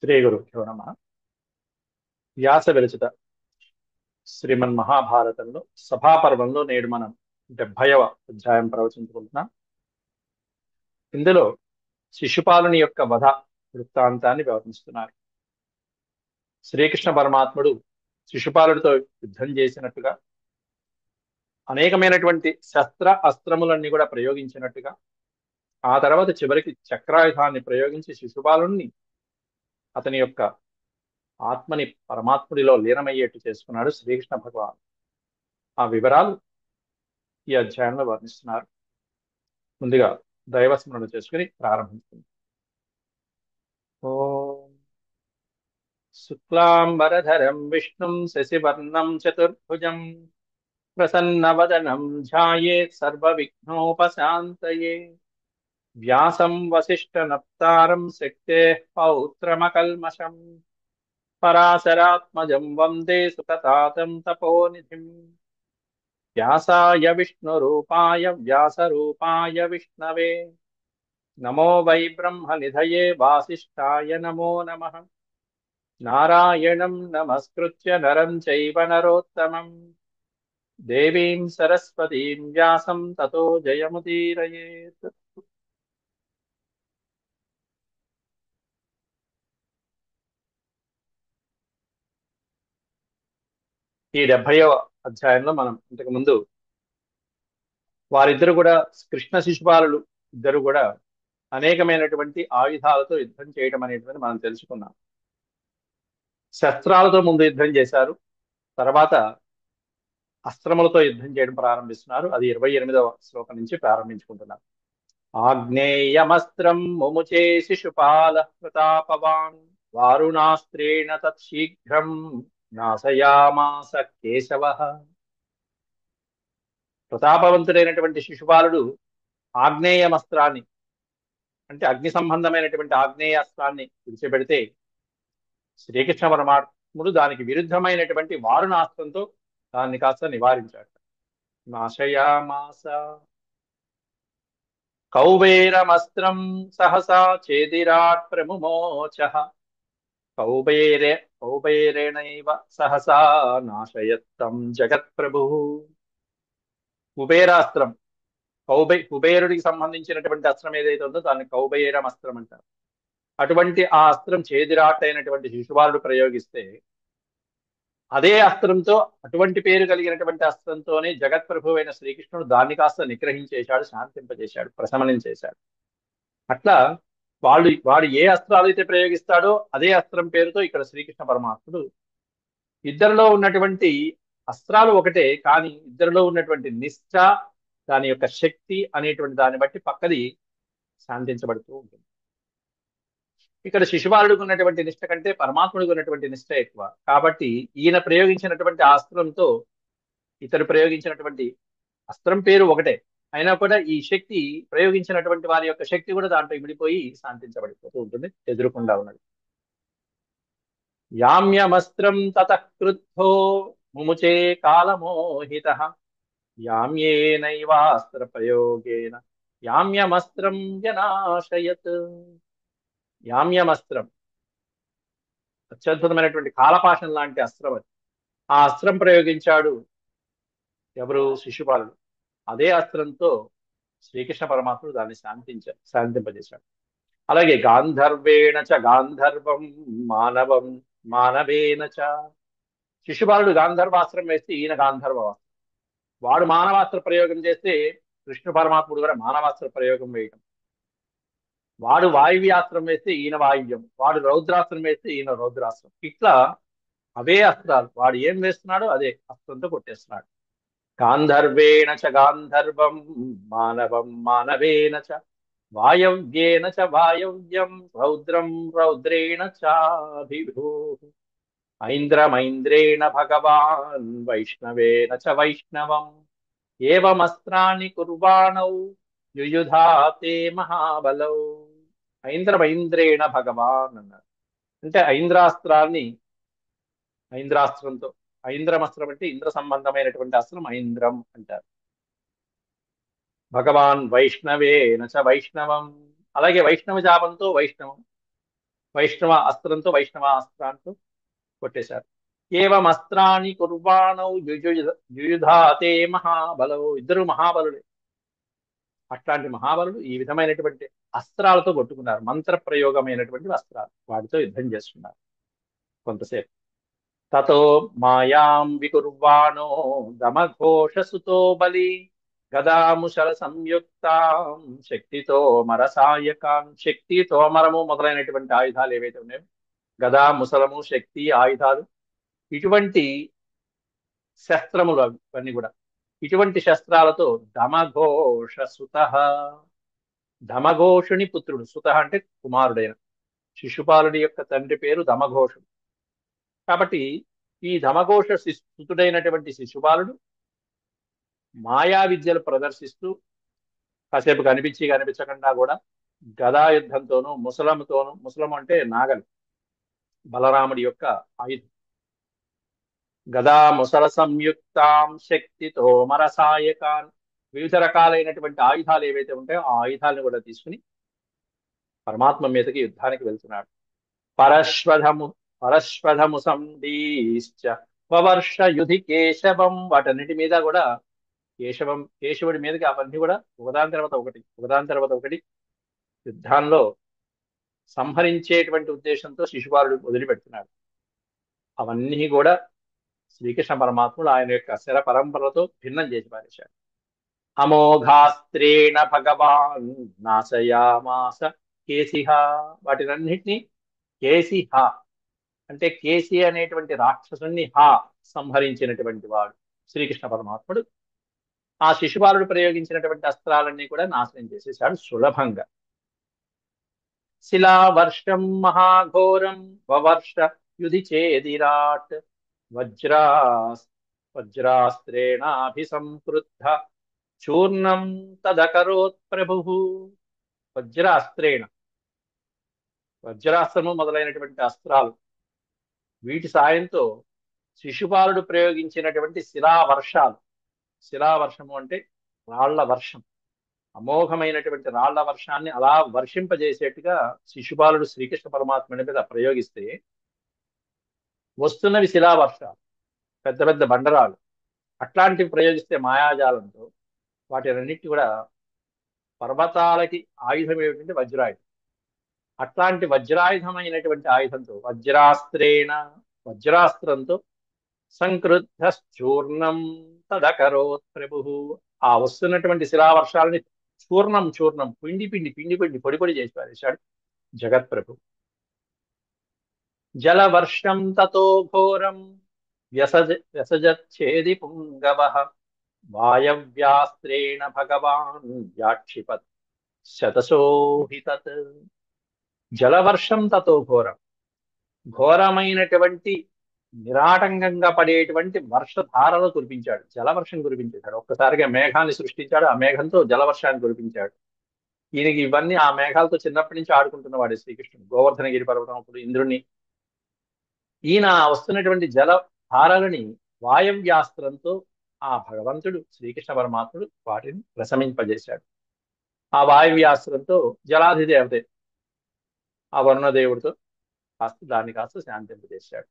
శ్రీ గురుభ్యో నమ. వ్యాస విరచిత శ్రీమన్ మహాభారతంలో సభాపర్వంలో నేడు మనం 70వ అధ్యాయం ప్రవచించుకుంటున్నాం. ఇందులో శిశుపాలుని యొక్క వధ వృత్తాంతాన్ని వివరిస్తున్నారు. శ్రీకృష్ణ పరమాత్ముడు శిశుపాలుడితో యుద్ధం చేసినట్టుగా, అనేకమైనటువంటి శస్త్ర అస్త్రములన్నీ కూడా ప్రయోగించినట్టుగా, ఆ తర్వాత చివరికి చక్రాయుధాన్ని ప్రయోగించి శిశుపాలుని అతని యొక్క ఆత్మని పరమాత్ముడిలో లీనమయ్యేట్టు చేసుకున్నాడు శ్రీకృష్ణ భగవాన్. ఆ వివరాలు ఈ అధ్యాయంలో వర్ణిస్తున్నారు. ముందుగా దైవస్మరణ చేసుకుని ప్రారంభించుకుందాం. ఓం శుక్లాంబరధరం విష్ణుం శశివర్ణం చతుర్భుజం ప్రసన్నవదనం ధ్యాయేత్ సర్వవిఘ్నోపశాంతయే వ్యాసం వసిష్ఠనప్తారం శక్తేః పౌత్రమకల్మషం పరాశరాత్మజం వందే సుతతాతం తపోనిధిం వ్యాసాయ విష్ణురూపాయ వ్యాసరూపాయ విష్ణవే నమో వై బ్రహ్మనిధయే వాసిష్ఠాయ నమో నమః. నారాయణం నమస్కృత్య నరం చైవ నరోత్తమం దేవీం సరస్వతీం వ్యాసం తతో జయముదీరయేత్. ఈ 70వ అధ్యాయంలో మనం ఇంతకు ముందు వారిద్దరు కూడా, కృష్ణ శిశుపాలులు ఇద్దరు కూడా అనేకమైనటువంటి ఆయుధాలతో యుద్ధం చేయడం అనేటువంటి మనం తెలుసుకున్నాం. శస్త్రాలతో ముందు యుద్ధం చేశారు, తర్వాత అస్త్రములతో యుద్ధం చేయడం ప్రారంభిస్తున్నారు. అది 28వ శ్లోకం నుంచి ప్రారంభించుకుంటున్నారు. ఆగ్నేయమస్త్రం ముముచే శిశుపాల ప్రతాపవాన్ వారుణాస్త్రేణ తత్శీఘ్రం నాశయామాస కేశవ. ప్రతాపవంతుడైనటువంటి శిశుపాలుడు ఆగ్నేయమస్త్రాన్ని, అంటే అగ్ని సంబంధమైనటువంటి ఆగ్నేయాస్త్రాన్ని విడిచిపెడితే శ్రీకృష్ణ పరమాత్ముడు దానికి విరుద్ధమైనటువంటి వారుణాస్త్రంతో దాన్ని కాస్త నివారించాడు. నాశయామాస. కౌబేరమస్త్రం సహసా చేదిరాట్ ప్రముమోచ కౌబేరేణైవ సహసా నాశయత్తం జగత్ప్రభు. కుబేరాస్త్రం, కుబేరుడికి సంబంధించినటువంటి అస్త్రం ఏదైతే ఉందో దాన్ని కౌబేరం అస్త్రం అంటారు. అటువంటి ఆ అస్త్రం చేదిరాట్ అయినటువంటి శిశుపాలుడు ప్రయోగిస్తే అదే అస్త్రంతో, అటువంటి పేరు కలిగినటువంటి అస్త్రంతోనే జగత్ప్రభు అయిన శ్రీకృష్ణుడు దాన్ని కాస్త నిగ్రహించేశాడు, శాంతింపజేశాడు, ప్రశమనం చేశాడు. అట్లా వాడు ఏ అస్త్రాలు అయితే ప్రయోగిస్తాడో అదే అస్త్రం పేరుతో ఇక్కడ శ్రీకృష్ణ పరమాత్ముడు, ఇద్దరిలో ఉన్నటువంటి అస్త్రాలు ఒకటే కానీ ఇద్దరిలో ఉన్నటువంటి నిష్ఠ, దాని యొక్క శక్తి అనేటువంటి దాన్ని బట్టి పక్కది శాంతించబడుతూ ఉంటుంది. ఇక్కడ శిశుపాలుడికి ఉన్నటువంటి నిష్ట కంటే పరమాత్ముడికి ఉన్నటువంటి నిష్ట ఎక్కువ. కాబట్టి ఈయన ప్రయోగించినటువంటి ఆ అస్త్రంతో ఇతడు ప్రయోగించినటువంటి అస్త్రం పేరు ఒకటే అయినా కూడా ఈ శక్తి, ప్రయోగించినటువంటి వారి యొక్క శక్తి కూడా దాంట్లో ఇమిడిపోయి శాంతించబడిపోతూ ఉంటుంది, ఎదురుకుండా ఉన్నది. యామ్యమస్త్రం తతః క్రుద్ధో ముముచే కాలమోహిత యామ్యేనైవాస్త్ర ప్రయోగేన యామ్యమస్త్రం వ్యనాశయత్. యామ్యమస్త్రం అత్యద్భుతమైనటువంటి కాలపాశం లాంటి అస్త్రం అది. ఆ అస్త్రం ప్రయోగించాడు ఎవరు? శిశుపాలుడు. అదే అస్త్రంతో శ్రీకృష్ణ పరమాత్ముడు దాన్ని శాంతింపజేశాడు. అలాగే గాంధర్వేణ చ గాంధర్వం మానవం మానవేన చ. శిశుపాలుడు గాంధర్వాస్త్రం వేస్తే ఈయన గాంధర్వాస్త్రం, వాడు మానవాస్త్ర ప్రయోగం చేస్తే కృష్ణ పరమాత్ముడు కూడా మానవాస్త్ర ప్రయోగం వేయడం. వాడు వాయువ్యాస్త్రం వేస్తే ఈయన వాయువ్యం, వాడు రౌద్రాస్త్రం వేస్తే ఈయన రౌద్రాస్త్రం. ఇట్లా అవే అస్త్రాలు, వాడు ఏం వేస్తున్నాడో అదే అస్త్రంతో కొట్టేస్తున్నాడు. గాంధర్వేణ చ గాంధర్వం మానవం మానవేన చ వాయవ్యేన చ వాయవ్యం రౌద్రం రౌద్రేణ చాభిభూ. ఐంద్రమైంద్రేణ భగవాన్ వైష్ణవేన చ వైష్ణవం ఏవమస్త్రాన్ని కుర్వాణౌ యుయుధాతే మహాబలౌ. ఐంద్రమైంద్రేణ భగవాన్ అన్నారు. అంటే ఐంద్రాస్త్రంతో, ఐంద్రమస్త్రం అంటే ఇంద్ర సంబంధమైనటువంటి అస్త్రం ఐంద్రం అంటారు. భగవాన్ వైష్ణవే నచ వైష్ణవం, అలాగే వైష్ణవ జాపంతో వైష్ణవం. వైష్ణవ అస్త్రంతో వైష్ణవ అస్త్రాంతో కొట్టేశారు. ఏవం అస్త్రాన్ని కుర్వాణౌ యుయుధాతే మహాబలౌ, ఇద్దరు మహాబలుడే. అట్లాంటి మహాబలుడు ఈ విధమైనటువంటి అస్త్రాలతో కొట్టుకున్నారు, మంత్ర ప్రయోగమైనటువంటి అస్త్రాలు, వాటితో యుద్ధం చేస్తున్నారు కొంతసేపు. తతో మాయాం వికుర్వాణో దమఘోషసుతో బలి గదాముశల సంయుక్తాం శక్తితో మరసాయకాం. శక్తి, తోమరము మొదలైనటువంటి ఆయుధాలు ఏవైతే ఉన్నాయో, గదా, ముసలము, శక్తి ఆయుధాలు, ఇటువంటి శస్త్రములు అవన్నీ కూడా, ఇటువంటి శస్త్రాలతో దమఘోష సుత, దమఘోషుని పుత్రుడు, సుత అంటే కుమారుడైన, శిశుపాలుడి యొక్క తండ్రి పేరు దమఘోషుడు. కాబట్టి ఈ దమఘోష సుతుడైనటువంటి శిశుపాలుడు మాయా విద్యలు ప్రదర్శిస్తూ కాసేపు కనిపించి కనిపించకుండా కూడా గదా యుద్ధంతోనూ ముసలంతోనూ, ముసలం అంటే నాగలి, బలరాముడి యొక్క ఆయుధం, గదా ముసల సంయుక్తాం శక్తితో మరసాయకాన్, వివిధ రకాలైనటువంటి ఆయుధాలు ఏవైతే ఉంటాయో ఆ ఆయుధాలను కూడా తీసుకుని పరమాత్మ మీదకి యుద్ధానికి వెళ్తున్నాడు. పరశ్వధము పరశ్వధము సందీశ్చ వవర్ష యుధి కేశవం, వాటన్నిటి మీద కూడా కేశవుడి మీదకి అవన్నీ కూడా ఒకదాని తర్వాత ఒకటి, ఒకదాని తర్వాత ఒకటి యుద్ధాల్లో సంహరించేటువంటి ఉద్దేశంతో శిశుపాలుడు వదిలిపెడుతున్నాడు. అవన్నీ కూడా శ్రీకృష్ణ పరమాత్ముడు ఆయన యొక్క శర పరంపరతో భిన్నం చేసి పారేశాడు. అమోఘాస్త్రేణ భగవాన్ నాశయామాస కేసిహ, వాటినన్నిటినీ కేసిహ అంటే కేసి అనేటువంటి రాక్షసుని సంహరించినటువంటి వాడు శ్రీకృష్ణ పరమాత్ముడు. ఆ శిశుపాలుడు ప్రయోగించినటువంటి అస్త్రాలన్నీ కూడా నాశనం చేసేశాడు సులభంగా. శిలావర్షం మహాఘోరం వవర్ష యుధి చేదిరాట్ వజ్రా వజ్రాస్త్రేణాభిసంపృద్ధ చూర్ణం తదకరోత్ ప్రభు. వజ్రాస్త్రేణ, వజ్రాస్త్రము మొదలైనటువంటి అస్త్రాలు, వీటి సాయంతో శిశుపాలుడు ప్రయోగించినటువంటి శిలావర్షాలు, శిలావర్షము అంటే రాళ్ల వర్షం, అమోఘమైనటువంటి రాళ్ల వర్షాన్ని అలా వర్షింపజేసేట్టుగా శిశుపాలుడు శ్రీకృష్ణ పరమాత్ముని మీద ప్రయోగిస్తే వస్తున్నవి శిలావర్షాలు, పెద్ద పెద్ద బండరాలు. అట్లాంటివి ప్రయోగిస్తే మాయాజాలంతో వాటినన్నిటి కూడా, పర్వతాలకి ఆయుధం ఏమిటంటే వజ్రాయుధం. అట్లాంటి వజ్రాయుధమైనటువంటి ఆయుధంతో వజ్రాస్త్రేణ, వజ్రాస్త్రంతో సంక్రుద్ధూర్ణం తదకరోత్ ప్రభు, ఆ వస్తున్నటువంటి శిలావర్షాలని చూర్ణం చూర్ణం, పిండి పిండి పిండి పిండి పొడి పొడి చేసి పారేశాడు జగత్ప్రభు. జలవర్షం తతో ఘోరం వ్యసజచ్ఛేది పుంగవ వాయవ్యాస్త్రేణ భగవాన్ వ్యాక్షిపత్ శతశోహితత్. జలవర్షం తతో ఘోరం, ఘోరమైనటువంటి నిరాటంకంగా పడేటువంటి వర్షధారలు కురిపించాడు, జలవర్షం కురిపించాడు. ఒక్కసారిగా మేఘాన్ని సృష్టించాడు, ఆ మేఘంతో జలవర్షాన్ని కురిపించాడు. ఈయనకి ఇవన్నీ ఆ మేఘాలతో చిన్నప్పటి నుంచి ఆడుకుంటున్నవాడు శ్రీకృష్ణుడు. గోవర్ధనగిరి పర్వతం అప్పుడు ఇంద్రుణ్ణి, ఈయన వస్తున్నటువంటి జలధారలని వాయవ్యాస్త్రంతో ఆ భగవంతుడు శ్రీకృష్ణ పరమాత్ముడు వాటిని ప్రశమింపజేశాడు. ఆ వాయవ్యాస్త్రంతో జలాధిదేవతే ఆ వరుణదేవుడితో దాన్ని కాస్త శాంతింపజేశాడు.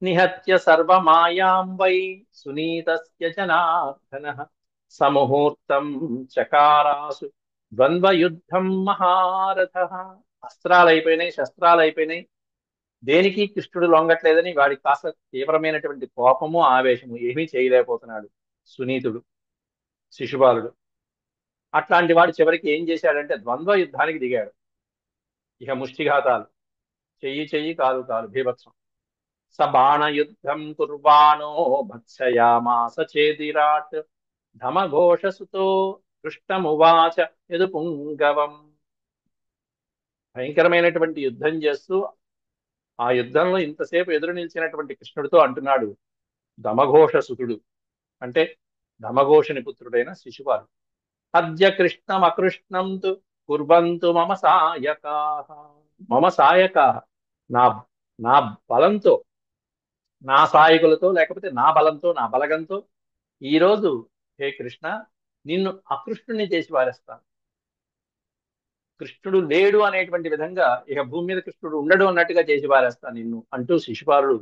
నిహత్య సర్వమాయాం వై సునీతస్య జనార్దన సముహూర్తం చకారాసు ద్వంద్వయుద్ధం మహారథ. అస్త్రాలు అయిపోయినాయి, శస్త్రాలు అయిపోయినాయి, దేనికి కృష్ణుడు లొంగట్లేదని వాడికి కాస్త తీవ్రమైనటువంటి కోపము ఆవేశము, ఏమీ చేయలేకపోతున్నాడు సునీతుడు శిశుపాలుడు. అట్లాంటి వాడు చివరికి ఏం చేశాడంటే ద్వంద్వ యుద్ధానికి దిగాడు. ఇక ముష్టిఘాతాలు, చెయ్యి చెయ్యి కాలు కాలు భీభత్సం. స బాణయుద్ధం కుర్వాణో భత్సయామాస చేదిరాట్ ధమఘోషసుతో దృష్టమువాచ యదు పుంగవం. భయంకరమైనటువంటి యుద్ధం చేస్తూ ఆ యుద్ధంలో ఇంతసేపు ఎదురు నిలిచినటువంటి కృష్ణుడితో అంటున్నాడు, దమఘోషసుతుడు అంటే దమఘోషుని పుత్రుడైన శిశుపాలుడు. అద్య కృష్ణం అకృష్ణం తు కుర్వంతు మమ సాయకాః, మమ సాయకాః, నా నా బలంతో, నా సాయకులతో, లేకపోతే నా బలంతో, నా బలగంతో ఈరోజు హే కృష్ణ నిన్ను అకృష్ణుని చేసి పారేస్తాను. కృష్ణుడు లేడు అనేటువంటి విధంగా ఇక భూమి మీద కృష్ణుడు ఉండడు అన్నట్టుగా చేసి పారేస్తా నిన్ను అంటూ శిశుపాలుడు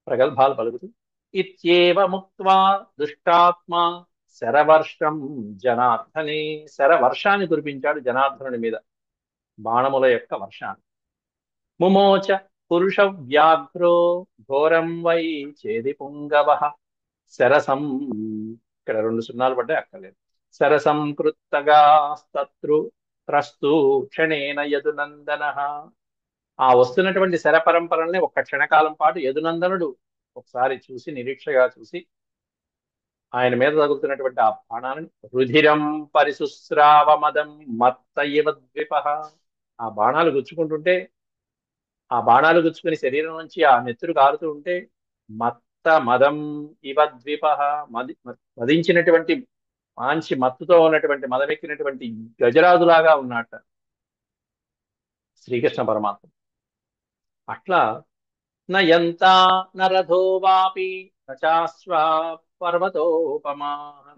ప్రగల్భాలు పలుకుతూ ఇత్యేవ ముక్త్వా దుష్టాత్మ శరవర్షం జనార్దనే, శరవర్షాన్ని కురిపించాడు జనార్దనుడి మీద, బాణముల యొక్క వర్షాన్ని. ముమోచ పురుష వ్యాఘ్రో ఘోరం వై చేది పుంగవ శరసం, ఇక్కడ రెండు సున్నాలు పడ్డాయి అక్కర్లేదు, శరసం కృత్తగా స్తత్రు త్రస్తు క్షణేన యదునందన. ఆ వస్తున్నటువంటి శర పరంపరల్ని ఒక్క క్షణకాలం పాటు యదునందనుడు ఒకసారి చూసి నిరీక్షగా చూసి ఆయన మీద తగులుతున్నటువంటి ఆ బాణాన్ని రుధిరం పరిశుస్రావమదం మత్త ఇవ ద్విప, ఆ బాణాలు గుచ్చుకుంటుంటే, ఆ బాణాలు గుచ్చుకుని శరీరం నుంచి ఆ నెత్తురు కారుతూ ఉంటే మత్త మదం ఇవ ద్విప, మదించినటువంటి మంచి మత్తుతో ఉన్నటువంటి మదమెక్కినటువంటి గజరాజులాగా ఉన్నట్ట శ్రీకృష్ణ పరమాత్మ. అట్లా నయంతా నరథో వాపి నచాశ్వా పర్వతోపమా,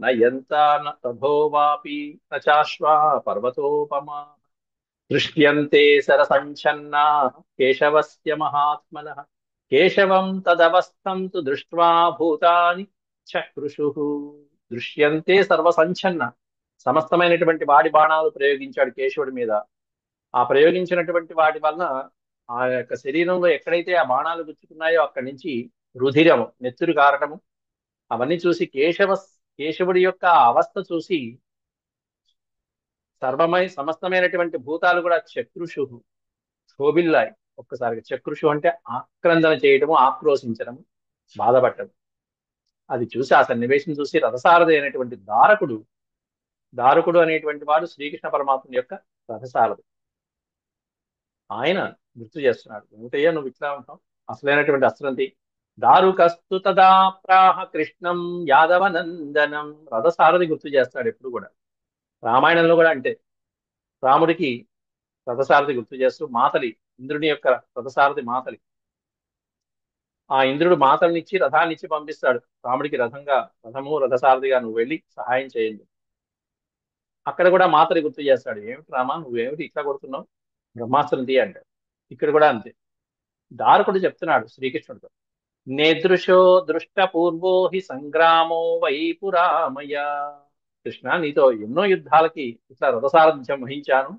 నయంతా రథో వాపి నచాశ్వా పర్వతోపమా దృశ్యంతే సరసంఛన్నా కేశవస్య మహాత్మనః కేశవం తదవస్థంతు దృష్ట్వా భూతాని చక్రుషు. దృశ్యంతే సర్వసంఛన్న, సమస్తమైనటువంటి వాడి బాణాలు ప్రయోగించాడు కేశవుడి మీద. ఆ ప్రయోగించినటువంటి వాటి వలన ఆ యొక్క శరీరంలో ఎక్కడైతే ఆ బాణాలు గుచ్చుకున్నాయో అక్కడి నుంచి రుధిరము నెత్తురు కారటము అవన్నీ చూసి కేశవుడి యొక్క ఆ అవస్థ చూసి సమస్తమైనటువంటి భూతాలు కూడా చక్రుషు శోభిల్లాయి. ఒక్కసారిగా చక్రుషు అంటే ఆక్రందన చేయటము, ఆక్రోశించడము, బాధపడటము. అది చూసి ఆ సన్నివేశం చూసి రథసారథి అయినటువంటి దారుకుడు అనేటువంటి వాడు శ్రీకృష్ణ పరమాత్మ యొక్క రథసారథి. ఆయన గుర్తు చేస్తున్నాడు, ఏమిటయ్యా నువ్వు ఇట్లా ఉంటావు, అసలైనటువంటి అస్త్రంతి దారుకస్తు తదా ప్రాహ కృష్ణం యాదవనందనం. రథసారథి గుర్తు చేస్తాడు ఎప్పుడు కూడా, రామాయణంలో కూడా అంటే రాముడికి రథసారథి గుర్తు చేస్తూ మాతలి, ఇంద్రుని యొక్క రథసారథి మాతలి, ఆ ఇంద్రుడు మాతల్నిచ్చి రథాన్నిచ్చి పంపిస్తాడు రాముడికి రథము రథసారథిగా నువ్వు వెళ్ళి సహాయం చేయండి. అక్కడ కూడా మాతలి గుర్తు చేస్తాడు, ఏమిటి రామా నువ్వేమిటి ఇట్లా కొడుతున్నావు, బ్రహ్మాస్త్రం తీ అంటాడు. ఇక్కడ కూడా అంతే, దారుకుడు చెప్తున్నాడు శ్రీకృష్ణుడితో, నేదృశో దృష్ట పూర్వో హి సంగ్రామో వైపురామయ. కృష్ణ నీతో ఎన్నో యుద్ధాలకి ఇట్లా రథసారథ్యం వహించాను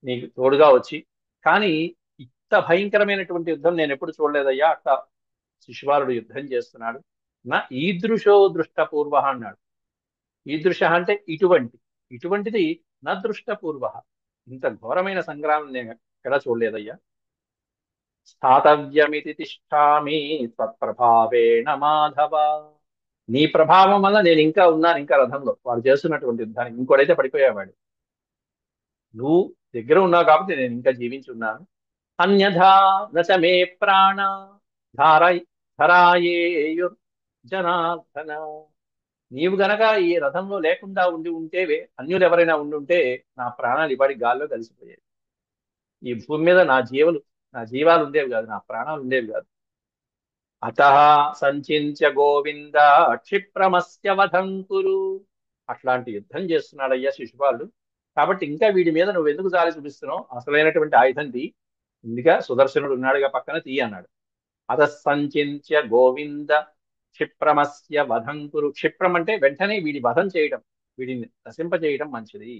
నీకు తోడుగా వచ్చి, కానీ ఇంత భయంకరమైనటువంటి యుద్ధం నేను ఎప్పుడు చూడలేదయ్యా. అట్లా శిశుపాలుడు యుద్ధం చేస్తున్నాడు. నా ఈదృశో దృష్టపూర్వ అన్నాడు. ఈదృశ అంటే ఇటువంటిది నా దృష్టపూర్వ, ఇంత ఘోరమైన సంగ్రామం నేను ఎక్కడా చూడలేదయ్యా. స్థాతవ్యమితి తిష్టామి త్వత్ప్రభావేణ మాధవ, నీ ప్రభావం వల్ల నేను ఇంకా ఉన్నాను, ఇంకా రథంలో వాడు చేస్తున్నటువంటి యుద్ధానికి. ఇంకోడైతే పడిపోయేవాడు, నువ్వు దగ్గర ఉన్నావు కాబట్టి నేను ఇంకా జీవించి ఉన్నాను. అన్యథా నచ మే ప్రాణ ధరాయేయు జనార్దన, నీవు గనక ఈ రథంలో లేకుండా ఉంటేవే, అన్యులు ఎవరైనా ఉండుంటే నా ప్రాణాలు ఇవాడి గాల్లో కలిసిపోయాయి. ఈ భూమి మీద నా జీవాలు ఉండేవి కాదు, నా ప్రాణాలు ఉండేవి కాదు. అత సంచింత్య గోవింద క్షిప్రమస్య వధం కురు, అట్లాంటి యుద్ధం చేస్తున్నాడయ్యా శిశుపాలుడు. కాబట్టి ఇంకా వీడి మీద నువ్వు ఎందుకు జాలి చూపిస్తున్నావు, అసలైనటువంటి ఆయుధం తీ, ఇందుక సుదర్శనుడు ఉన్నాడుగా పక్కన, తీ అన్నాడు. అత సంచింత్య గోవింద క్షిప్రమస్య వధం కురు, క్షిప్రం అంటే వెంటనే వీడి వధం చేయడం, వీడిని నశింపజేయడం మంచిది.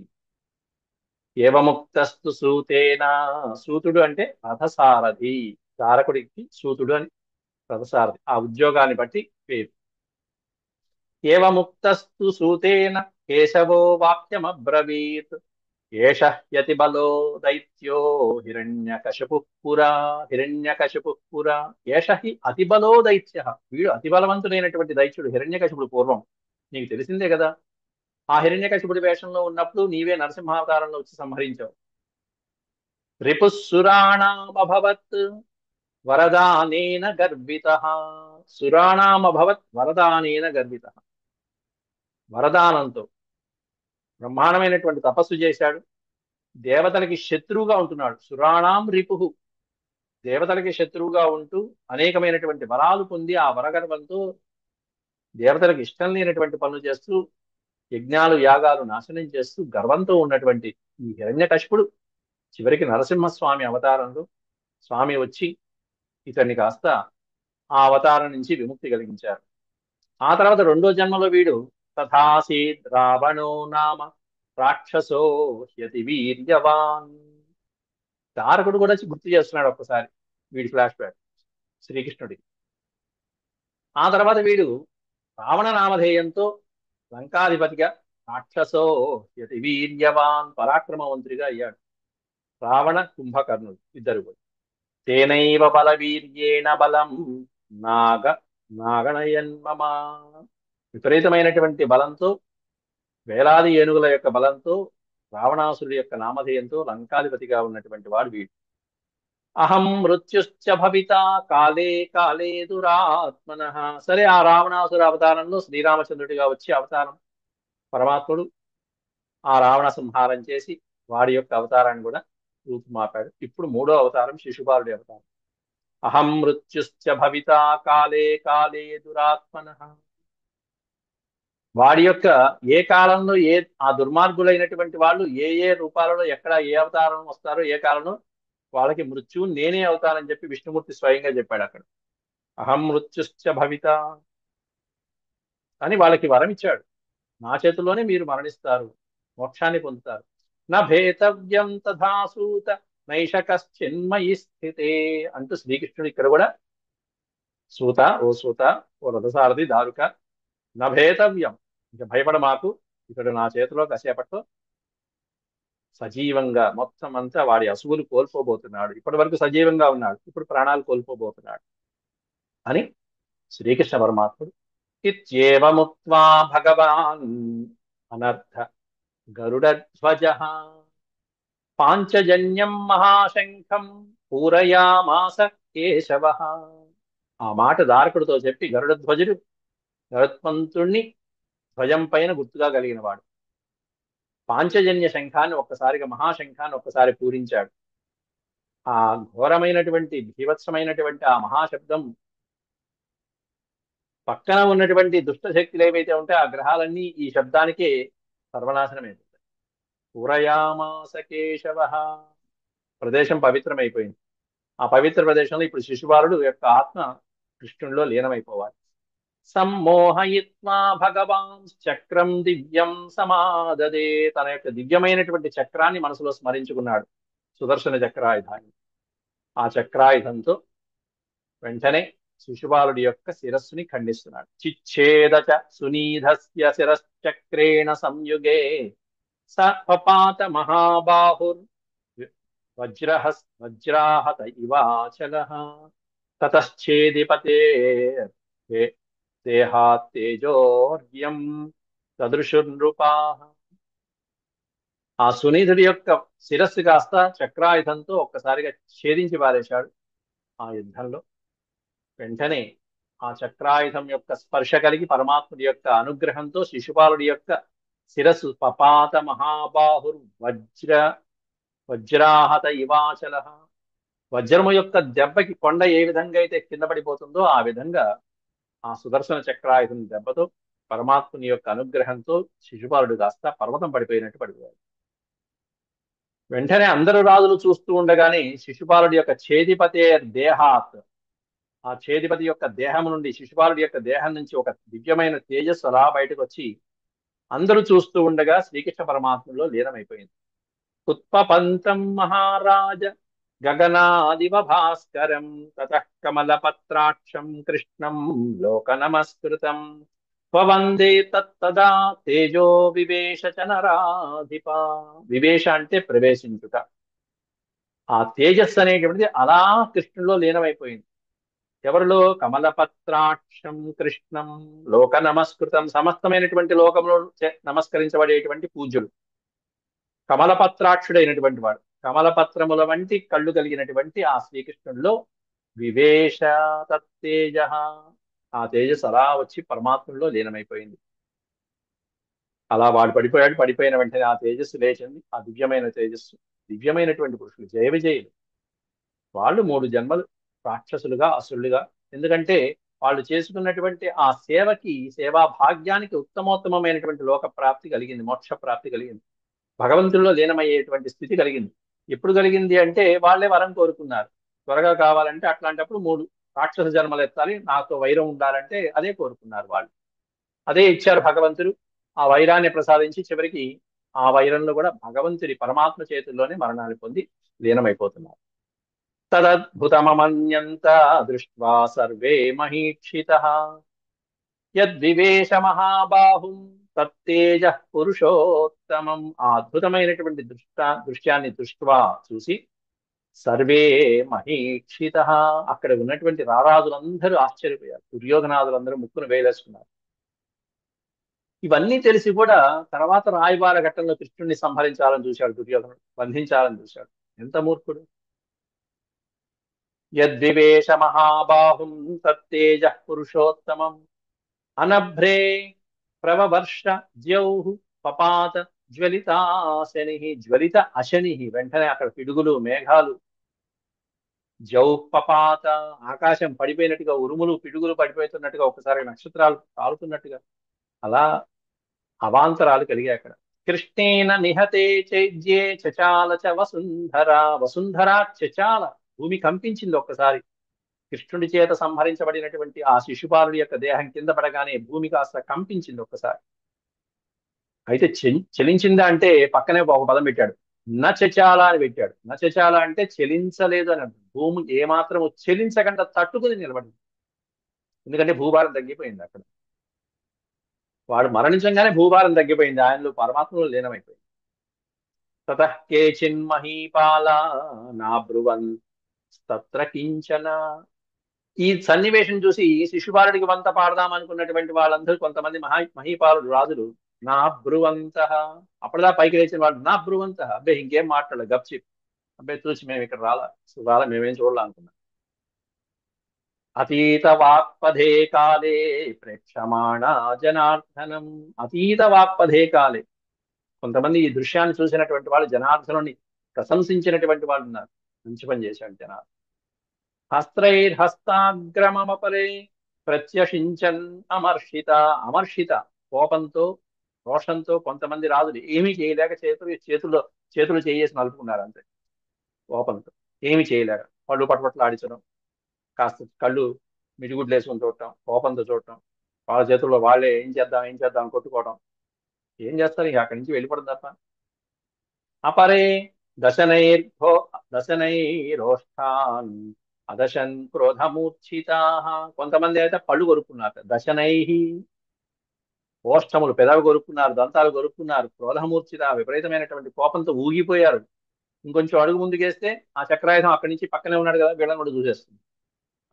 ఏవముక్తస్తు సూతేన, సూతుడు అంటే రథసారథి, తారకుడికి సూతుడు అని రథసారథి, ఆ ఉద్యోగాన్ని బట్టి పేరు. ఏవముక్తస్తు సూతేన కేశవో వాక్యమబ్రవీత్, ఏష యతిబలో దైత్యో హిరణ్యకశిపుః పురా, ఏష హి అతిబలో దైత్య, వీడు అతిబలవంతుడైనటువంటి దైత్యుడు హిరణ్యకశిపుడు. పూర్వం నీకు తెలిసిందే కదా, ఆ హిరణ్యకశిపుడి వేషంలో ఉన్నప్పుడు నీవే నరసింహావతారంలో వచ్చి సంహరించావు. రిపుఃసురాణామభవత్ వరదానేన గర్వితః, సురాణామభవత్ వరదానేన గర్వితః, వరదానంతో బ్రహ్మాండమైనటువంటి తపస్సు చేశాడు, దేవతలకి శత్రువుగా ఉంటున్నాడు. సురాణాం రిపుః, దేవతలకి శత్రువుగా ఉంటూ అనేకమైనటువంటి వరాలు పొంది ఆ వరగర్వంతో దేవతలకు ఇష్టం లేనటువంటి పనులు చేస్తూ యజ్ఞాలు యాగాలు నాశనం చేస్తూ గర్వంతో ఉన్నటువంటి ఈ హిరణ్యకశిపుడు చివరికి నరసింహస్వామి అవతారంలో స్వామి వచ్చి ఇతన్ని కాస్త ఆ అవతారం నుంచి విముక్తి కలిగించారు. ఆ తర్వాత రెండో జన్మలో వీడు తథాసీద్ రావణో నామ రాక్షసో యతి వీర్యవాన్. తారకుడు కూడా గుర్తు చేస్తున్నాడు ఒక్కసారి వీడి ఫ్లాష్ బ్యాక్ శ్రీకృష్ణుడికి. ఆ తర్వాత వీడు రావణ నామధేయంతో లంకాధిపతిగా రాక్షసో యతి వీర్యవాన్ పరాక్రమవంతుడిగా అయ్యాడు. రావణ కుంభకర్ణుడు ఇద్దరు కూడా తేనైవ బలవీర్యేణ బలం నాగ నాగణయన్మమా. విపరీతమైనటువంటి బలంతో వేలాది ఏనుగుల యొక్క బలంతో రావణాసురుడి యొక్క నామధేయంతో లంకాధిపతిగా ఉన్నటువంటి వాడు వీడు. అహం మృత్యుశ్చ భవిత కాలే కాలే దురాత్మన. సరే, ఆ రావణాసుర అవతారంలో శ్రీరామచంద్రుడిగా వచ్చి అవతారం పరమాత్ముడు ఆ రావణ సంహారం చేసి వాడి యొక్క అవతారాన్ని కూడా రూపుమాపాడు. ఇప్పుడు మూడో అవతారం శిశుపాలుడి అవతారం. అహం మృత్యుశ్చ భవిత కాలే కాలే దురాత్మన. వాడి యొక్క ఏ కాలంలో ఆ దుర్మార్గులైనటువంటి వాళ్ళు ఏ ఏ రూపాలలో ఎక్కడ ఏ అవతారం వస్తారో ఏ కాలంలో వాళ్ళకి మృత్యువు నేనే అవుతానని చెప్పి విష్ణుమూర్తి స్వయంగా చెప్పాడు అక్కడ. అహం మృత్యుశ్చ భవిత అని వాళ్ళకి వరం ఇచ్చాడు. నా చేతిలోనే మీరు మరణిస్తారు, మోక్షాన్ని పొందుతారు. నా భేతవ్యం తథాసూత నైష కశ్చిన్మయి స్థితే అంటూ శ్రీకృష్ణుడు ఇక్కడ కూడా సూత, ఓ సూత, ఓ రథసారథి దారుక, నా భేతవ్యం, ఇక భయపడ మాకు, ఇక్కడ నా చేతిలో కాసేపట్లో సజీవంగా మొత్తం అంతా వాడి అసువులు కోల్పోబోతున్నాడు. ఇప్పటి వరకు సజీవంగా ఉన్నాడు, ఇప్పుడు ప్రాణాలు కోల్పోబోతున్నాడు అని శ్రీకృష్ణ పరమాత్ముడు ఇత్యేవముక్త్వా భగవాన్ అనర్థ గరుడధ్వజ పాంచజన్యం మహాశంఖం పూరయామాస కేశవ. ఆ మాట దారకుడితో చెప్పి గరుడధ్వజుడు గరుత్మంతుణ్ణి ధ్వజం పైన గుర్తుగా కలిగిన వాడు పాంచజన్య శంఖాన్ని ఒక్కసారిగా మహాశంఖాన్ని ఒక్కసారి పూరించాడు. ఆ ఘోరమైనటువంటి భీభత్సమైనటువంటి ఆ మహాశబ్దం పక్కన ఉన్నటువంటి దుష్ట శక్తులు ఏవైతే ఉంటాయో ఆ గ్రహాలన్నీ ఈ శబ్దానికే సర్వనాశనమైపోతాయి. పూరయామాస కేశవ. ప్రదేశం పవిత్రమైపోయింది. ఆ పవిత్ర ప్రదేశంలో ఇప్పుడు శిశుపాలుడు యొక్క ఆత్మ కృష్ణుడిలో లీనమైపోవాలి. సమ్మోహయిత్వా భగవాన్ చక్రం దివ్యం సమాదదే. తన యొక్క దివ్యమైనటువంటి చక్రాన్ని మనసులో స్మరించుకున్నాడు, సుదర్శన చక్రాయుధాన్ని. ఆ చక్రాయుధంతో వెంటనే శిశుపాలుడి యొక్క శిరస్సుని ఖండిస్తున్నాడు. చిచ్ఛేదచ సునీధస్య శిరశ్చక్రేణ సంయుగే స పపాత మహాబాహుర్ వజ్రాహత ఇవాచలః తతశ్చేదిపతే దేహాత్ తేజోర్యం తదృశునృపాః. ఆ సునీధుడి యొక్క శిరస్సు కాస్త చక్రాయుధంతో ఒక్కసారిగా ఛేదించి పారేశాడు ఆ యుద్ధంలో. వెంటనే ఆ చక్రాయుధం యొక్క స్పర్శ కలిగి పరమాత్ముడి యొక్క అనుగ్రహంతో శిశుపాలుడి యొక్క శిరస్సు పపాత మహాబాహుర్ వజ్రాహత ఇవాచల. వజ్రము యొక్క దెబ్బకి కొండ ఏ విధంగా అయితే కింద పడిపోతుందో ఆ విధంగా ఆ సుదర్శన చక్రాయుధం దెబ్బతో పరమాత్ముని యొక్క అనుగ్రహంతో శిశుపాలుడు కాస్త పర్వతం పడిపోయినట్టు పడిపోయాడు. వెంటనే అందరు రాజులు చూస్తూ ఉండగానే శిశుపాలుడి యొక్క ఛేదిపతే దేహాత్, ఆ ఛేదిపతి యొక్క దేహం నుండి, శిశుపాలుడి యొక్క దేహం నుంచి ఒక దివ్యమైన తేజస్సు అలా బయటకు వచ్చి అందరూ చూస్తూ ఉండగా శ్రీకృష్ణ పరమాత్మలో లీనమైపోయింది. ఉత్పపంతం మహారాజ గగనాదివ భాస్కరం తతః కమలపత్రాక్షం కృష్ణం లోక నమస్కృతం స్వవందే తత్తదా తేజో వివేశ చ నరాధిప. వివేశ అంటే ప్రవేశించుట. ఆ తేజస్సు అనేటువంటిది అలా కృష్ణులో లీనమైపోయింది. ఎవరిలో? కమలపత్రాక్షం కృష్ణం లోక నమస్కృతం. సమస్తమైనటువంటి లోకంలో నమస్కరించబడేటువంటి పూజ్యుడు కమలపత్రాక్షుడైనటువంటి వాడు. కమలపత్రముల వంటి కళ్ళు కలిగినటువంటి ఆ శ్రీకృష్ణుడిలో వివేశ తత్తేజ, ఆ తేజస్సు అలా వచ్చి పరమాత్మలో లీనమైపోయింది. అలా వాడు పడిపోయాడు. పడిపోయిన వెంటనే ఆ తేజస్సు లేచింది. ఆ దివ్యమైన తేజస్సు, దివ్యమైనటువంటి పురుషులు, జయ విజయులు. వాళ్ళు 3 జన్మలు రాక్షసులుగా అసురులుగా. ఎందుకంటే వాళ్ళు చేసుకున్నటువంటి ఆ సేవకి, సేవా భాగ్యానికి ఉత్తమోత్తమైనటువంటి లోక ప్రాప్తి కలిగింది, మోక్ష ప్రాప్తి కలిగింది, భగవంతుల్లో లీనమయ్యేటువంటి స్థితి కలిగింది. ఎప్పుడు కలిగింది అంటే వాళ్ళే వరం కోరుకున్నారు. త్వరగా కావాలంటే అట్లాంటప్పుడు 3 రాక్షస జన్మలు ఎత్తాలి, నాతో వైరం ఉండాలంటే అదే కోరుకున్నారు వాళ్ళు. అదే ఇచ్చారు భగవంతుడు. ఆ వైరాన్ని ప్రసాదించి చివరికి ఆ వైరంలో కూడా భగవంతుడి పరమాత్మ చేతుల్లోనే మరణాన్ని పొంది లీనమైపోతున్నారు. తదద్భుతమమన్యంత దృష్ట్వా సర్వే మహీక్షితః యద్వివేశ మహాబాహుం తత్తేజ పురుషోత్తమం. ఆ అద్భుతమైనటువంటి దృశ్యాన్ని దృష్ట్వా చూసి సర్వే మహీక్షిత, అక్కడ ఉన్నటువంటి రారాజులందరూ ఆశ్చర్యపోయారు. దుర్యోధనాదులందరూ ముక్కును వేలేసుకున్నారు. ఇవన్నీ తెలిసి కూడా తర్వాత రాయబార ఘట్టంలో కృష్ణుడిని సంహరించాలని చూశాడు దుర్యోధనుడు, బంధించాలని చూశాడు. ఎంత మూర్ఖుడు! యద్వివేశ మహాబాహుం తత్తేజ పురుషోత్తమం అనభ్రే ప్రవవర్ష ద్యౌః పపాత జ్వలితాశని. జ్వలిత అశని, వెంటనే అక్కడ పిడుగులు మేఘాలు, జౌః పపాత, ఆకాశం పడిపోయినట్టుగా, ఉరుములు పిడుగులు పడిపోతున్నట్టుగా, ఒకసారి నక్షత్రాలు కాలుతున్నట్టుగా, అలా అవాంతరాలు కలిగాయి అక్కడ. కృష్ణేన నిహతే చైద్యే చచాల చ వసుంధర. వసుంధర చచాల, భూమి కంపించింది ఒక్కసారి. కృష్ణుడి చేత సంహరించబడినటువంటి ఆ శిశుపాలుడి యొక్క దేహం కింద పడగానే భూమి కాస్త కంపించింది ఒక్కసారి. అయితే చలించిందా అంటే పక్కనే ఒక పదం పెట్టాడు, నచచాల అని పెట్టాడు. నచచాల అంటే చెలించలేదు అని అర్థం. భూమి ఏమాత్రం చెలించకుండా తట్టుకుని నిలబడింది. ఎందుకంటే భూభారం తగ్గిపోయింది అక్కడ. వాడు మరణించంగానే భూభారం తగ్గిపోయింది, ఆయనలో పరమాత్మలో లీనమైపోయింది. తతః కేచిన్మహీపాలా నాబ్రువన్ తత్ర కించన. ఈ సన్నివేశం చూసి శిశుపాలుడికి వంత పాడదాం అనుకున్నటువంటి వాళ్ళందరూ కొంతమంది మహీపాలుడు రాజులు నా బ్రువంత, అప్పటిదా పైకి లేచిన వాళ్ళు నా బ్రువంత, అబ్బాయి ఇంకేం మాట్లాడలేదు, గప్చిప్, అబ్బాయి చూసి మేము ఇక్కడ రాలా మేమేం చూడాల అనుకున్నాం. అతీత వాక్పథే కాలే ప్రేక్షమాణ జనార్దనం. అతీత వాక్పథే కాలే, కొంతమంది ఈ దృశ్యాన్ని చూసినటువంటి వాళ్ళు జనార్దనుని ప్రశంసించినటువంటి వాళ్ళు ఉన్నారు. మంచి పని చేశాడు జనార్దన్. హస్త్రైర్హస్తాగ్రమపరే ప్రత్యషించన్ అమర్షిత. అమర్షిత, కోపంతో రోషంతో కొంతమంది రాజులు ఏమీ చేయలేక చేతులు చేయేసి నలుపుకున్నారు అంతే. కోపంతో ఏమి చేయలేక వాళ్ళు పట్టుపట్లు ఆడించడం, కాస్త కళ్ళు మిడిగుడ్లు వేసుకొని చూడటం, కోపంతో చూడటం, వాళ్ళ చేతుల్లో వాళ్ళే ఏం చేద్దాం అని కొట్టుకోవడం. ఏం చేస్తారు ఇక అక్కడి నుంచి వెళ్ళిపోవడం తప్ప. అపరే దశనైర్ఘో దశనైరోష్టాన్ అదశన్ క్రోధమూర్ఛితా. కొంతమంది అయితే పళ్ళు కొరుక్కున్నారు. దశనై, ఓష్టములు, పెదవి కొరుక్కున్నారు, దంతాలు కొరుక్కున్నారు. క్రోధమూర్ఛిత, విపరీతమైనటువంటి కోపంతో ఊగిపోయారు. ఇంకొంచెం అడుగు ముందుకేస్తే ఆ చక్రాయుధం అక్కడి నుంచి పక్కనే ఉన్నాడు కదా, వీళ్ళని కూడా చూసేస్తుంది.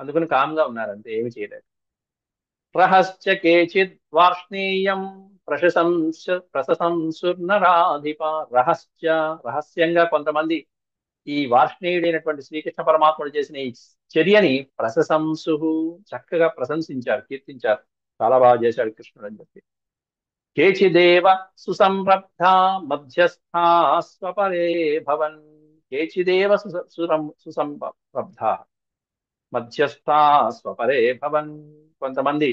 అందుకని కామ్గా ఉన్నారు అంతే, ఏమి చేయలేదు. ప్రహశ్చ కేచిద్ వార్ష్ణేయం ప్రశంసుర్నరాధిప. రహస్య, రహస్యంగా కొంతమంది ఈ వార్ష్ణేయుడైనటువంటి శ్రీకృష్ణ పరమాత్ముడు చేసిన ఈ చర్యని ప్రశంసు, చక్కగా ప్రశంసించారు, కీర్తించారు. చాలా బాగా చేశాడు కృష్ణుడు అని చెప్పి. కేచిదేవ సుసంరబ్ధ మధ్యస్థా స్వపరే భవన్. కేచిదేవ సుసంరబ్ధ మధ్యస్థా స్వపరే భవన్. కొంతమంది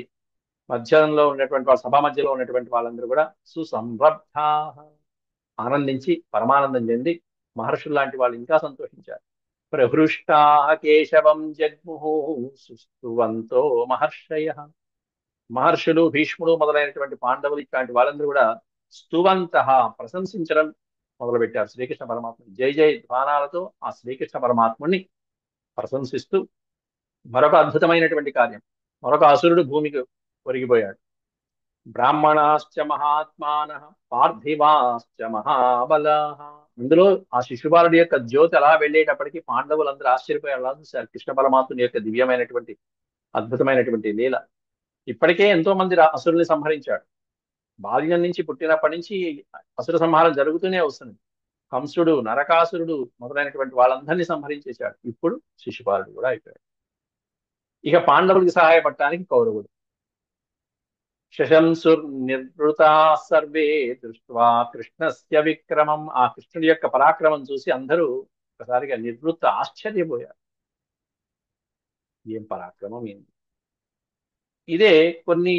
మధ్యంలో ఉన్నటువంటి వాళ్ళ, సభ మధ్యలో ఉన్నటువంటి వాళ్ళందరూ కూడా సుసంరబ్ధ, ఆనందించి పరమానందం చెంది మహర్షులు లాంటి వాళ్ళు ఇంకా సంతోషించారు. ప్రహృష్టా కేశవం జగ్ముహు సుస్తువంతో మహర్షయ. మహర్షులు, భీష్ముడు మొదలైనటువంటి పాండవులు ఇట్లాంటి వాళ్ళందరూ కూడా స్తువంత, ప్రశంసించడం మొదలుపెట్టారు శ్రీకృష్ణ పరమాత్మ. జై జై ధ్వానాలతో ఆ శ్రీకృష్ణ పరమాత్ముని ప్రశంసిస్తూ. మరొక అద్భుతమైనటువంటి కార్యం, మరొక అసురుడు భూమికి ఒరిగిపోయాడు. బ్రాహ్మణాశ్చ మహాత్మాన పార్థివాశ్చ మహాబలా. అందులో ఆ శిశుపాలుడి యొక్క జ్యోతి అలా వెళ్ళేటప్పటికీ పాండవులందరూ ఆశ్చర్యపోయారు. అలా చూశారు కృష్ణ పరమాత్ముని యొక్క దివ్యమైనటువంటి అద్భుతమైనటువంటి లీల. ఇప్పటికే ఎంతో మంది అసురుల్ని సంహరించాడు. బాల్యం నుంచి, పుట్టినప్పటి నుంచి అసుర సంహారం జరుగుతూనే వస్తుంది. కంసుడు, నరకాసురుడు మొదలైనటువంటి వాళ్ళందరినీ సంహరించేశాడు. ఇప్పుడు శిశుపాలుడు కూడా అయిపోయాడు. ఇక పాండవులకి సహాయపడటానికి కౌరవుడు. శశంసుర్నివృతా సర్వే దృష్ట్వా కృష్ణస్య విక్రమం. ఆ కృష్ణుడి యొక్క పరాక్రమం చూసి అందరూ ఒకసారిగా ఆశ్చర్యపోయారు. ఏం పరాక్రమం ఏంది! ఇదే కొన్ని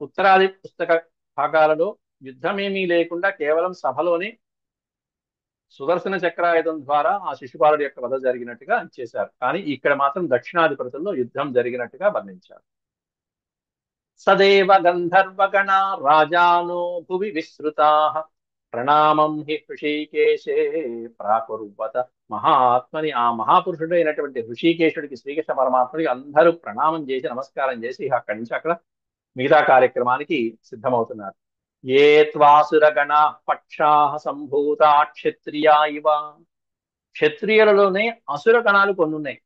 ఉత్తరాది పుస్తక భాగాలలో యుద్ధమేమీ లేకుండా కేవలం సభలోనే సుదర్శన చక్రాయుధం ద్వారా ఆ శిశుపాలుడి యొక్క వధ జరిగినట్టుగా చేశారు. కానీ ఇక్కడ మాత్రం దక్షిణాధిపతుల్లో యుద్ధం జరిగినట్టుగా వర్ణించారు. సదేవ గంధర్వగణ రాజానో భువి విస్తృతా ప్రణామం హి హృషీకేశే ప్రాకుర్వత మహాత్మని. ఆ మహాపురుషుడైనటువంటి హృషీకేశుడికి, శ్రీకృష్ణ పరమాత్ముడికి అందరూ ప్రణామం చేసి నమస్కారం చేసి అక్కడి నుంచి అక్కడ మిగతా కార్యక్రమానికి సిద్ధమవుతున్నారు. ఏ త్వాసురగణా పక్షా సంభూతా క్షత్రియా ఇవ. క్షత్రియులలోనే అసుర గణాలు కొన్ని ఉన్నాయి.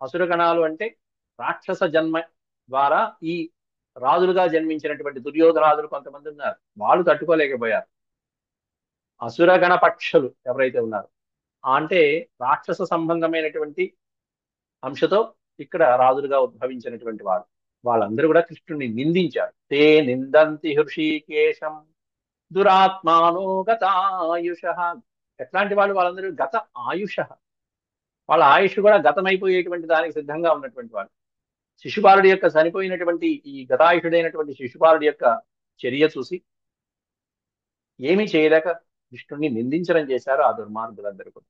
అసుర గణాలు అంటే రాక్షస జన్మ ద్వారా ఈ రాజులుగా జన్మించినటువంటి దుర్యోధనాదులు కొంతమంది ఉన్నారు. వాళ్ళు తట్టుకోలేకపోయారు. అసురగణ పక్షులు ఎవరైతే ఉన్నారో అంటే రాక్షస సంబంధమైనటువంటి అంశతో ఇక్కడ రాజులుగా ఉద్భవించినటువంటి వాడు, వాళ్ళందరూ కూడా కృష్ణుని నిందించారు. తే నిందంతి హృషీకేశం దురాత్మానో గతాయుష. ఎట్లాంటి వాళ్ళు? వాళ్ళందరూ గత ఆయుష, వాళ్ళ ఆయుష్ కూడా గతమైపోయేటువంటి దానికి సిద్ధంగా ఉన్నటువంటి వాళ్ళు. శిశుపాలుడి యొక్క చనిపోయినటువంటి ఈ గతాయుషుడైనటువంటి శిశుపాలుడి యొక్క చర్య చూసి ఏమీ చేయలేక విష్ణుణ్ణి నిందించడం చేశారు ఆ దుర్మార్గులందరూ కూడా.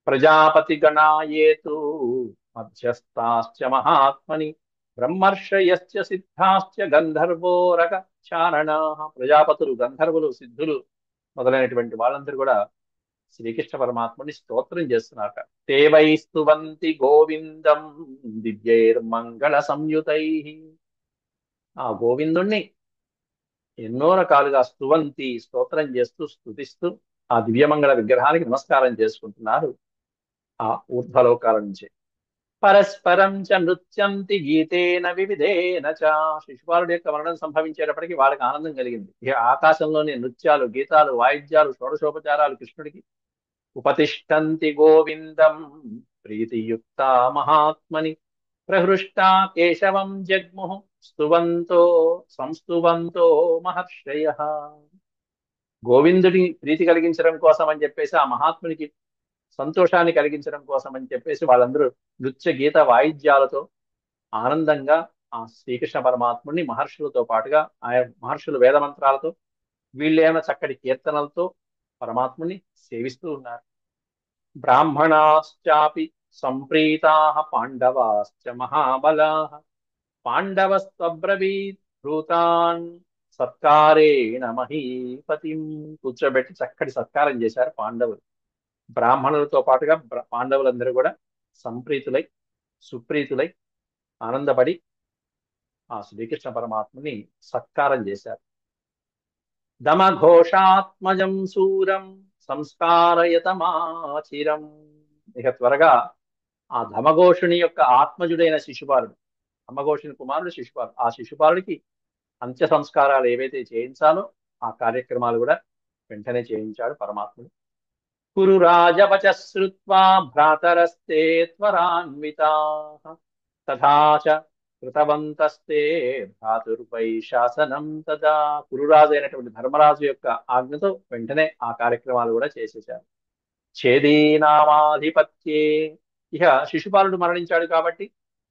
ప్రజాపతి గణాయేతు మధ్యస్థాశ్చ మహాత్మని బ్రహ్మర్షయశ్చ సిద్ధాశ్చ గంధర్వోరక చారణ. ప్రజాపతులు, గంధర్వులు, సిద్ధులు మొదలైనటువంటి వాళ్ళందరూ కూడా శ్రీకృష్ణ పరమాత్మని స్తోత్రం చేస్తున్నారు. తే వై స్తువంతి గోవిందం దివ్యైర్మంగళ సంయుతై. ఆ గోవిందుణ్ణి ఎన్నో రకాలుగా స్తువంతి, స్తోత్రం చేస్తూ స్తుతిస్తూ ఆ దివ్యమంగళ విగ్రహానికి నమస్కారం చేసుకుంటున్నారు ఆ ఊర్ధ్వలోకాల నుంచి. పరస్పరం చ నృత్యంతి గీతేన వివిధేన చ. శిశుపాలుడి యొక్క మరణం సంభవించేటప్పటికి వాళ్ళకి ఆనందం కలిగింది. ఇక ఆకాశంలోని నృత్యాలు, గీతాలు, వాయిద్యాలు, షోడశోపచారాలు కృష్ణుడికి. ఉపతిష్టంతి గోవిందం ప్రీతియుక్త మహాత్మని ప్రహృష్టా కేశవం జగ్ముః స్తువంతో సంస్తువంతో మహర్షయః. గోవిందుడి ప్రీతి కలిగించడం కోసం అని చెప్పేసి, ఆ మహాత్మునికి సంతోషాన్ని కలిగించడం కోసం అని చెప్పేసి వాళ్ళందరూ నృత్య గీత వాయిద్యాలతో ఆనందంగా ఆ శ్రీకృష్ణ పరమాత్ముడిని మహర్షులతో పాటుగా, ఆయా మహర్షులు వేదమంత్రాలతో, వీళ్ళేమో చక్కటి కీర్తనలతో పరమాత్ముని సేవిస్తూ ఉన్నారు. బ్రాహ్మణాశ్చాపి సంప్రీతాః పాండవాశ్చ మహాబలాః పాండవస్త్వబ్రవీత్ భూతాన్ సత్కారేణ మహీపతిం. కూర్చోబెట్టి చక్కటి సత్కారం చేశారు పాండవులు. బ్రాహ్మణులతో పాటుగా పాండవులందరూ కూడా సంప్రీతులై, సుప్రీతులై, ఆనందపడి ఆ శ్రీకృష్ణ పరమాత్మని సత్కారం చేశారు. దమఘోషాత్మజం శూరం సంస్కారయతమాచిరం. ఇక త్వరగా ఆ ధమఘోషుని యొక్క ఆత్మజుడైన శిశుపాలుడు, ధమఘోషుని కుమారుడు శిశుపాలుడు, ఆ శిశుపాలుడికి అంత్య సంస్కారాలు ఏవైతే చేయించాలో ఆ కార్యక్రమాలు కూడా వెంటనే చేయించాడు పరమాత్ముడు. కురు రాజవచ శ్రుత్వా భ్రాతరస్తే త్వరాన్వితాః తథా చ కృతవంతస్తే భ్రాతుర్వై శాసనం తదా. కురురాజు అయినటువంటి ధర్మరాజు యొక్క ఆజ్ఞతో వెంటనే ఆ కార్యక్రమాలు కూడా చేసేశారు. ఛేదీనామాధిపత్యే. ఇక శిశుపాలుడు మరణించాడు కాబట్టి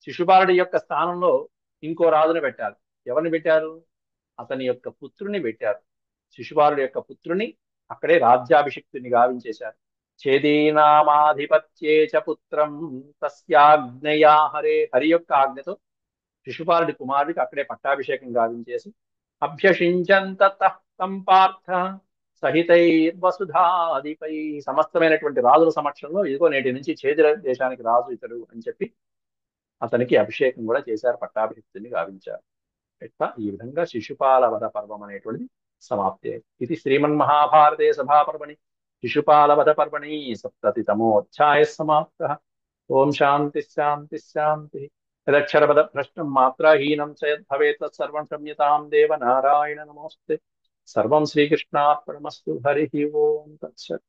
శిశుపాలుడి యొక్క స్థానంలో ఇంకో రాజును పెట్టారు. ఎవరిని పెట్టారు? అతని యొక్క పుత్రుని పెట్టారు. శిశుపాలుడి యొక్క పుత్రుని అక్కడే రాజ్యాభిషిక్తుని గావించేశారు. ఛేదీనామాధిపత్యే చ పుత్రం తస్యాజ్ఞయా హరే. హరి యొక్క ఆజ్ఞతో శిశుపాలుడి కుమారుడికి అక్కడే పట్టాభిషేకం గావించేసి అభ్యషించంత తం పార్థ సహితైర్వసుధాదిపై. సమస్తమైనటువంటి రాజుల సమక్షంలో ఇదిగో నేటి నుంచి ఛేదిర దేశానికి రాజు ఇతడు అని చెప్పి అతనికి అభిషేకం కూడా చేశారు, పట్టాభిషిక్తుని గావించారు. ఇట్లా ఈ విధంగా శిశుపాల వధ పర్వం అనేటువంటిది సమాప్తి. ఇది శ్రీమన్మహాభారతే సభాపర్వణి శిశుపాల వధ పర్వణి సప్తతితమోऽధ్యాయ సమాప్తః. ఓం శాంతి శాంతి శాంతి. యదక్షరపద భ్రష్టం మాత్రాహీనం చ యద్భవేత్ తత్సర్వం క్షమ్యతాం దేవ నారాయణ నమోస్తే. సర్వం శ్రీకృష్ణార్పణమస్తు. హరి ఓం తత్సత్.